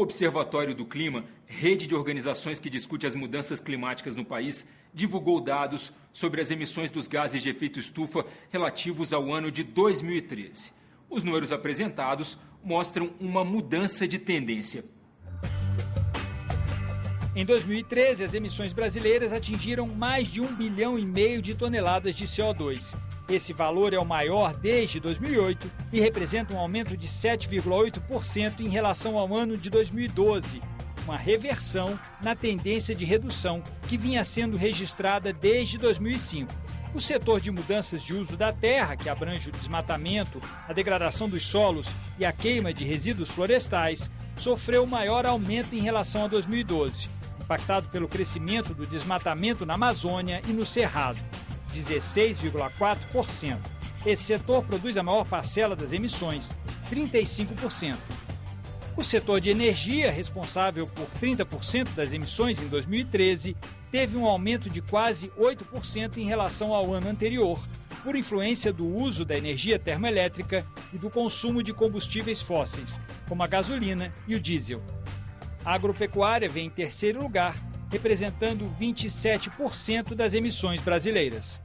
Observatório do Clima, rede de organizações que discute as mudanças climáticas no país, divulgou dados sobre as emissões dos gases de efeito estufa relativos ao ano de 2013. Os números apresentados mostram uma mudança de tendência. Em 2013, as emissões brasileiras atingiram mais de 1,5 bilhão de toneladas de CO2. Esse valor é o maior desde 2008 e representa um aumento de 7,8% em relação ao ano de 2012, uma reversão na tendência de redução que vinha sendo registrada desde 2005. O setor de mudanças de uso da terra, que abrange o desmatamento, a degradação dos solos e a queima de resíduos florestais, sofreu maior aumento em relação a 2012, impactado pelo crescimento do desmatamento na Amazônia e no Cerrado, 16,4%. Esse setor produz a maior parcela das emissões, 35%. O setor de energia, responsável por 30% das emissões em 2013, teve um aumento de quase 8% em relação ao ano anterior, por influência do uso da energia termoelétrica e do consumo de combustíveis fósseis, como a gasolina e o diesel. A agropecuária vem em terceiro lugar, representando 27% das emissões brasileiras.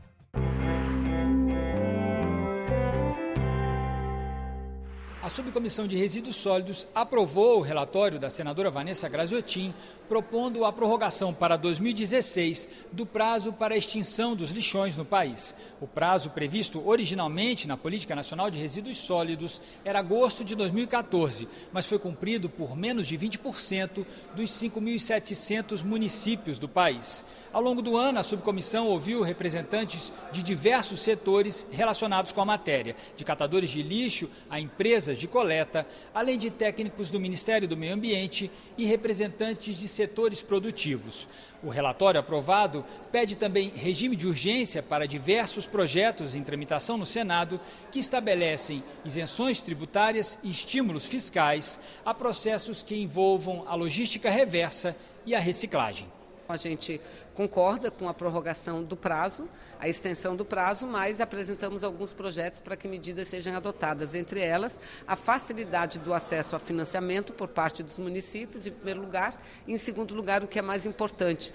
A Subcomissão de Resíduos Sólidos aprovou o relatório da senadora Vanessa Graziotin, propondo a prorrogação para 2016 do prazo para a extinção dos lixões no país. O prazo previsto originalmente na Política Nacional de Resíduos Sólidos era agosto de 2014, mas foi cumprido por menos de 20% dos 5.700 municípios do país. Ao longo do ano, a subcomissão ouviu representantes de diversos setores relacionados com a matéria, de catadores de lixo a empresas de coleta, além de técnicos do Ministério do Meio Ambiente e representantes de setores produtivos. O relatório aprovado pede também regime de urgência para diversos projetos em tramitação no Senado que estabelecem isenções tributárias e estímulos fiscais a processos que envolvam a logística reversa e a reciclagem. A gente concorda com a prorrogação do prazo, a extensão do prazo, mas apresentamos alguns projetos para que medidas sejam adotadas, entre elas a facilidade do acesso a financiamento por parte dos municípios, em primeiro lugar, e em segundo lugar, o que é mais importante,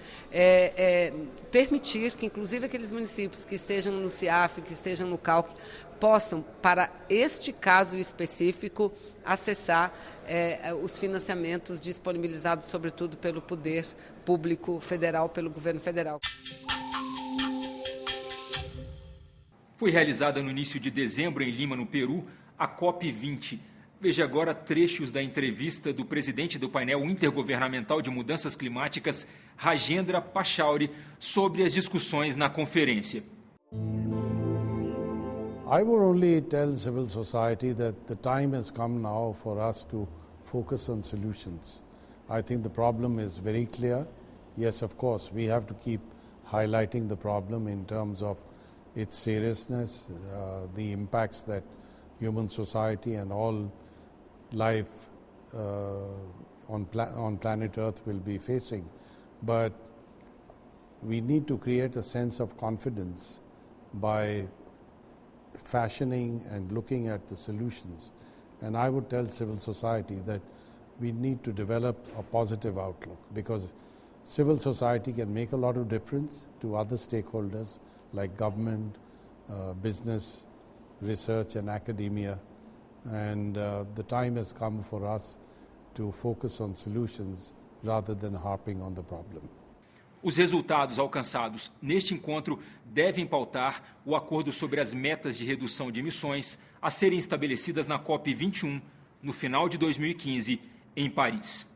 permitir que inclusive aqueles municípios que estejam no CIAF, que estejam no CALC, possam, para este caso específico, acessar os financiamentos disponibilizados, sobretudo, pelo poder público federal, pelo governo federal. Foi realizada no início de dezembro em Lima, no Peru, a COP20. Veja agora trechos da entrevista do presidente do painel intergovernamental de mudanças climáticas, Rajendra Pachauri, sobre as discussões na conferência. I would only tell civil society that the time has come now for us to focus on solutions. I think the problem is very clear. Yes, of course, we have to keep highlighting the problem in terms of its seriousness, the impacts that human society and all life on planet Earth will be facing. But we need to create a sense of confidence by fashioning and looking at the solutions. And I would tell civil society that we need to develop a positive outlook, because civil society can make a lot of difference to other stakeholders like government, business, research and academia. And the time has come for us to focus on solutions rather than harping on the problem. Os resultados alcançados neste encontro devem pautar o acordo sobre as metas de redução de emissões a serem estabelecidas na COP21, no final de 2015, em Paris.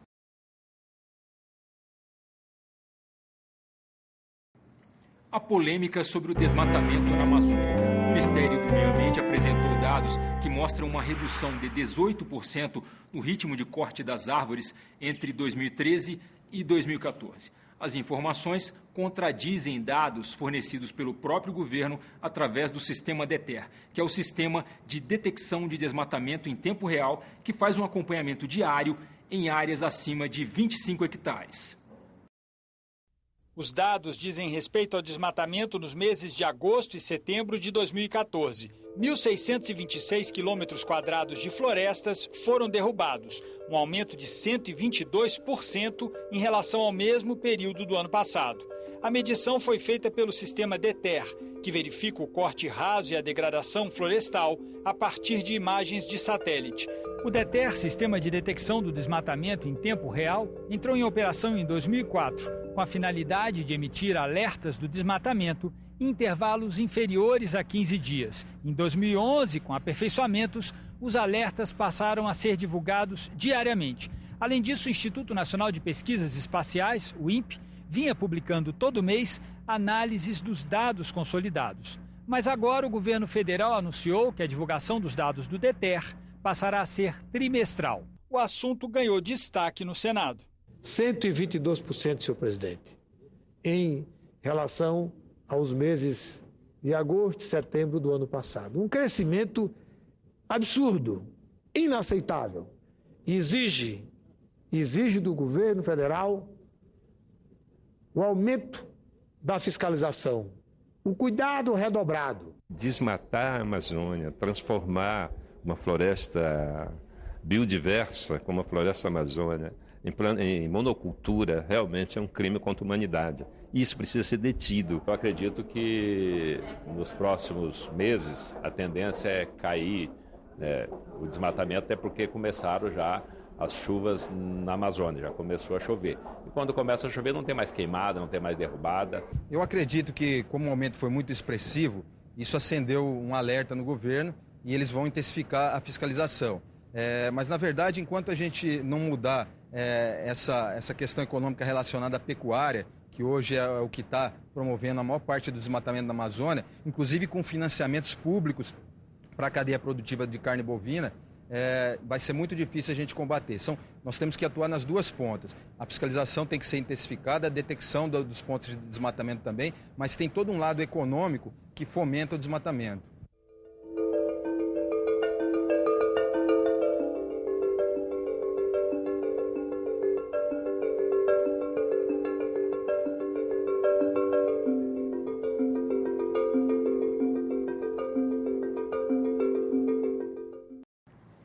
A polêmica sobre o desmatamento na Amazônia. O Ministério do Meio Ambiente apresentou dados que mostram uma redução de 18% no ritmo de corte das árvores entre 2013 e 2014. As informações contradizem dados fornecidos pelo próprio governo através do sistema DETER, que é o sistema de detecção de desmatamento em tempo real, que faz um acompanhamento diário em áreas acima de 25 hectares. Os dados dizem respeito ao desmatamento nos meses de agosto e setembro de 2014. 1.626 quilômetros quadrados de florestas foram derrubados, um aumento de 122% em relação ao mesmo período do ano passado. A medição foi feita pelo sistema DETER, que verifica o corte raso e a degradação florestal a partir de imagens de satélite. O DETER, Sistema de Detecção do Desmatamento em Tempo Real, entrou em operação em 2004, com a finalidade de emitir alertas do desmatamento em intervalos inferiores a 15 dias. Em 2011, com aperfeiçoamentos, os alertas passaram a ser divulgados diariamente. Além disso, o Instituto Nacional de Pesquisas Espaciais, o INPE, vinha publicando todo mês análises dos dados consolidados. Mas agora o governo federal anunciou que a divulgação dos dados do DETER passará a ser trimestral. O assunto ganhou destaque no Senado. 122%, senhor presidente, em relação aos meses de agosto e setembro do ano passado. Um crescimento absurdo, inaceitável. Exige do governo federal o aumento da fiscalização, o cuidado redobrado. Desmatar a Amazônia, transformar uma floresta biodiversa como a floresta amazônica em monocultura, realmente é um crime contra a humanidade. Isso precisa ser detido. Eu acredito que nos próximos meses a tendência é cair o desmatamento, até porque começaram já as chuvas na Amazônia, já começou a chover. E quando começa a chover não tem mais queimada, não tem mais derrubada. Eu acredito que, como o aumento foi muito expressivo, isso acendeu um alerta no governo e eles vão intensificar a fiscalização. Mas, na verdade, enquanto a gente não mudar essa questão econômica relacionada à pecuária, que hoje é o que está promovendo a maior parte do desmatamento da Amazônia, inclusive com financiamentos públicos para a cadeia produtiva de carne bovina, vai ser muito difícil a gente combater. Nós temos que atuar nas duas pontas. A fiscalização tem que ser intensificada, a detecção dos pontos de desmatamento também, mas tem todo um lado econômico que fomenta o desmatamento.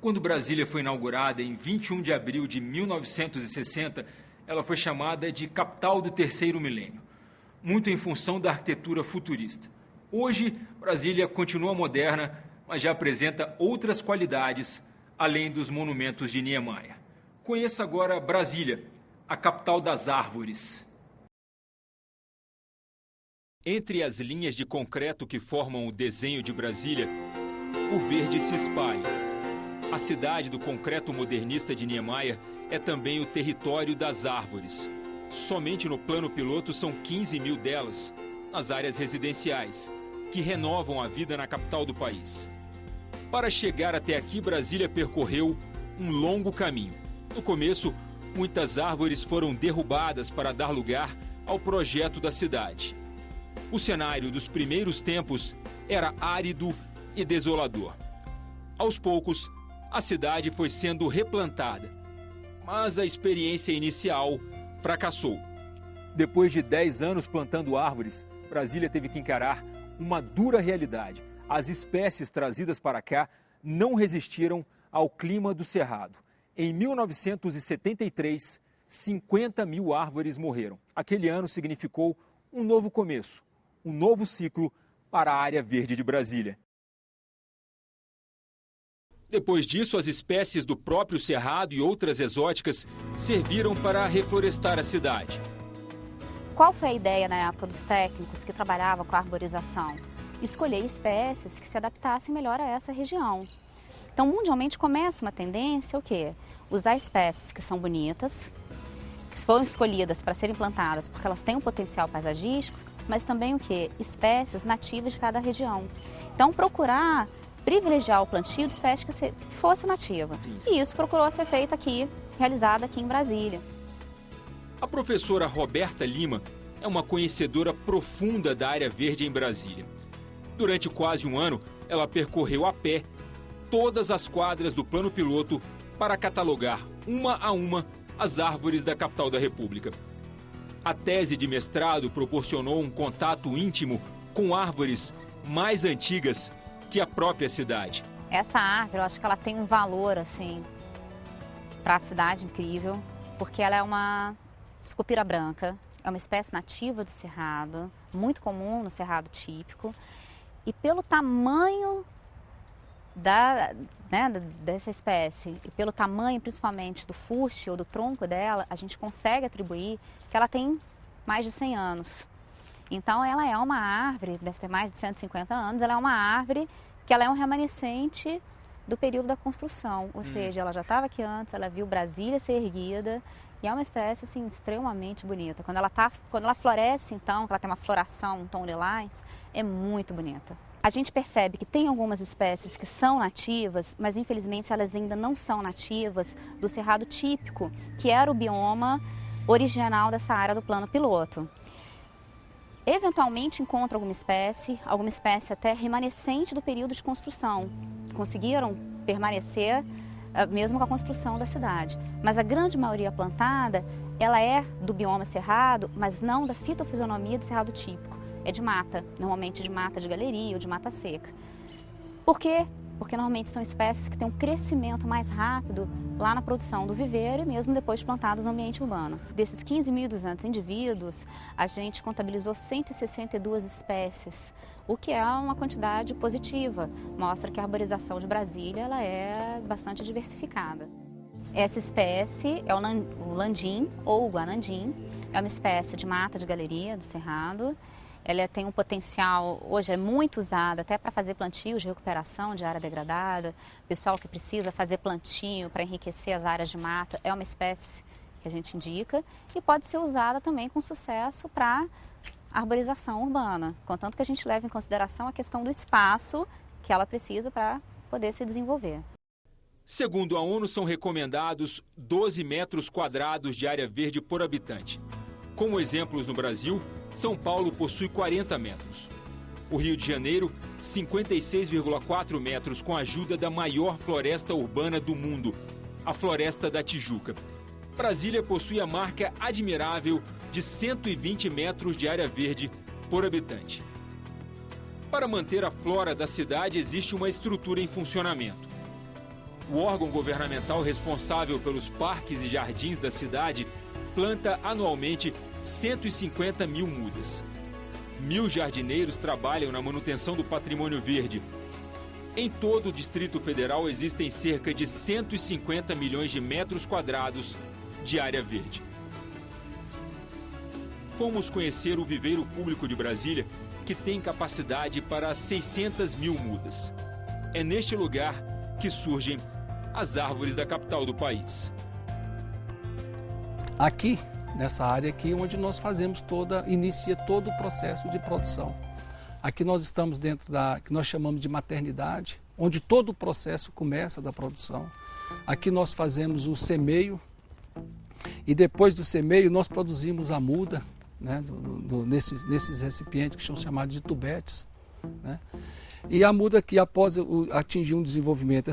Quando Brasília foi inaugurada em 21 de abril de 1960, ela foi chamada de capital do terceiro milênio, muito em função da arquitetura futurista. Hoje, Brasília continua moderna, mas já apresenta outras qualidades, além dos monumentos de Niemeyer. Conheça agora Brasília, a capital das árvores. Entre as linhas de concreto que formam o desenho de Brasília, o verde se espalha. A cidade do concreto modernista de Niemeyer é também o território das árvores. Somente no plano piloto são 15 mil delas, nas áreas residenciais, que renovam a vida na capital do país. Para chegar até aqui, Brasília percorreu um longo caminho. No começo, muitas árvores foram derrubadas para dar lugar ao projeto da cidade. O cenário dos primeiros tempos era árido e desolador. Aos poucos, a cidade foi sendo replantada, mas a experiência inicial fracassou. Depois de 10 anos plantando árvores, Brasília teve que encarar uma dura realidade. As espécies trazidas para cá não resistiram ao clima do Cerrado. Em 1973, 50 mil árvores morreram. Aquele ano significou um novo começo, um novo ciclo para a área verde de Brasília. Depois disso, as espécies do próprio Cerrado e outras exóticas serviram para reflorestar a cidade. Qual foi a ideia na época dos técnicos que trabalhavam com a arborização? Escolher espécies que se adaptassem melhor a essa região. Então, mundialmente começa uma tendência o quê? Usar espécies que são bonitas, que foram escolhidas para serem plantadas porque elas têm um potencial paisagístico, mas também o quê? Espécies nativas de cada região. Então, procurar privilegiar o plantio de espécies que fosse nativa. E isso procurou ser feito aqui, realizado aqui em Brasília. A professora Roberta Lima é uma conhecedora profunda da área verde em Brasília. Durante quase um ano, ela percorreu a pé todas as quadras do plano piloto para catalogar, uma a uma, as árvores da capital da República. A tese de mestrado proporcionou um contato íntimo com árvores mais antigas que a própria cidade. Essa árvore, eu acho que ela tem um valor, assim, para a cidade incrível, porque ela é uma sucupira branca, é uma espécie nativa do cerrado, muito comum no cerrado típico, e pelo tamanho dessa espécie, e pelo tamanho principalmente do fuste ou do tronco dela, a gente consegue atribuir que ela tem mais de 100 anos. Então ela é uma árvore, deve ter mais de 150 anos, ela é uma árvore que ela é um remanescente do período da construção, ou seja, ela já estava aqui antes, ela viu Brasília ser erguida, e é uma espécie assim, extremamente bonita. Quando ela floresce, então, ela tem uma floração, um tom lilás, é muito bonita. A gente percebe que tem algumas espécies que são nativas, mas infelizmente elas ainda não são nativas do cerrado típico, que era o bioma original dessa área do plano piloto. Eventualmente encontra alguma espécie até remanescente do período de construção. Conseguiram permanecer mesmo com a construção da cidade. Mas a grande maioria plantada, ela é do bioma cerrado, mas não da fitofisionomia do cerrado típico. É de mata, normalmente de mata de galeria ou de mata seca. Por quê? Porque normalmente são espécies que têm um crescimento mais rápido lá na produção do viveiro e mesmo depois plantadas no ambiente urbano. Desses 15.200 indivíduos, a gente contabilizou 162 espécies, o que é uma quantidade positiva. Mostra que a arborização de Brasília ela é bastante diversificada. Essa espécie é o landim ou o guanandim, é uma espécie de mata de galeria do cerrado. Ela tem um potencial, hoje é muito usada até para fazer plantios de recuperação de área degradada. Pessoal que precisa fazer plantio para enriquecer as áreas de mata, é uma espécie que a gente indica. E pode ser usada também com sucesso para arborização urbana, contanto que a gente leve em consideração a questão do espaço que ela precisa para poder se desenvolver. Segundo a ONU, são recomendados 12 metros quadrados de área verde por habitante. Como exemplos no Brasil, São Paulo possui 40 metros. O Rio de Janeiro, 56,4 metros com a ajuda da maior floresta urbana do mundo, a Floresta da Tijuca. Brasília possui a marca admirável de 120 metros de área verde por habitante. Para manter a flora da cidade, existe uma estrutura em funcionamento. O órgão governamental responsável pelos parques e jardins da cidade planta anualmente 150 mil mudas. 1.000 jardineiros trabalham na manutenção do patrimônio verde. Em todo o Distrito Federal existem cerca de 150 milhões de metros quadrados de área verde. Fomos conhecer o Viveiro Público de Brasília, que tem capacidade para 600 mil mudas. É neste lugar que surgem as árvores da capital do país. Aqui, nessa área aqui, onde nós inicia todo o processo de produção. Aqui nós estamos dentro da, que nós chamamos de maternidade, onde todo o processo começa da produção. Aqui nós fazemos o semeio e depois do semeio nós produzimos a muda, né, nesses recipientes que são chamados de tubetes, né? E a muda que após atingir um desenvolvimento,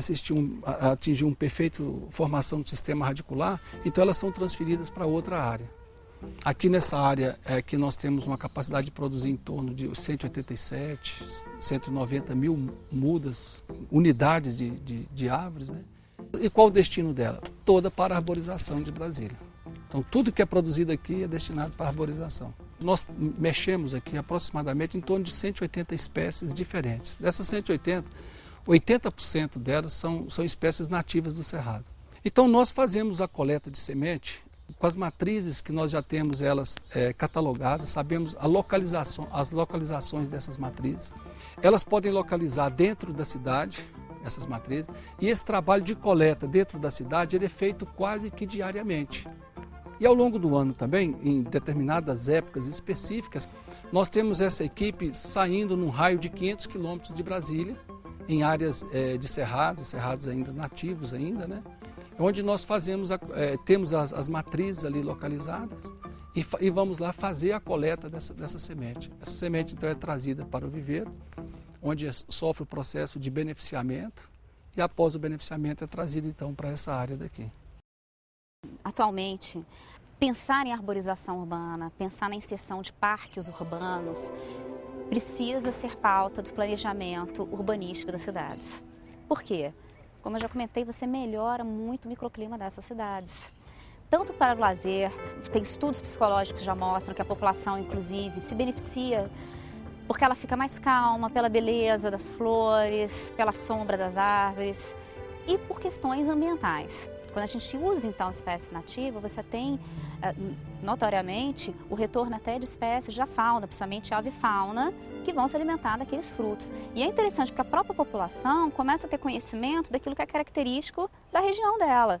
atingir uma perfeita formação do sistema radicular, então elas são transferidas para outra área. Aqui nessa área é que nós temos uma capacidade de produzir em torno de 187, 190 mil mudas, unidades de árvores, né? E qual o destino dela? Toda para a arborização de Brasília. Então tudo que é produzido aqui é destinado para a arborização. Nós mexemos aqui aproximadamente em torno de 180 espécies diferentes. Dessas 180, 80% delas são espécies nativas do Cerrado. Então nós fazemos a coleta de semente com as matrizes que nós já temos elas catalogadas, sabemos as localizações dessas matrizes. Elas podem localizar dentro da cidade, essas matrizes, e esse trabalho de coleta dentro da cidade ele é feito quase que diariamente. E ao longo do ano também, em determinadas épocas específicas, nós temos essa equipe saindo num raio de 500 quilômetros de Brasília, em áreas de cerrados ainda nativos ainda, né? Onde nós temos as matrizes ali localizadas e vamos lá fazer a coleta dessa semente. Essa semente então é trazida para o viveiro, onde sofre o processo de beneficiamento e após o beneficiamento é trazida então para essa área daqui. Atualmente, pensar em arborização urbana, pensar na inserção de parques urbanos, precisa ser pauta do planejamento urbanístico das cidades. Por quê? Como eu já comentei, você melhora muito o microclima dessas cidades. Tanto para o lazer, tem estudos psicológicos que já mostram que a população, inclusive, se beneficia porque ela fica mais calma pela beleza das flores, pela sombra das árvores e por questões ambientais. Quando a gente usa, então, espécie nativa, você tem, notoriamente, o retorno até de espécies da fauna, principalmente avifauna, que vão se alimentar daqueles frutos. E é interessante porque a própria população começa a ter conhecimento daquilo que é característico da região dela.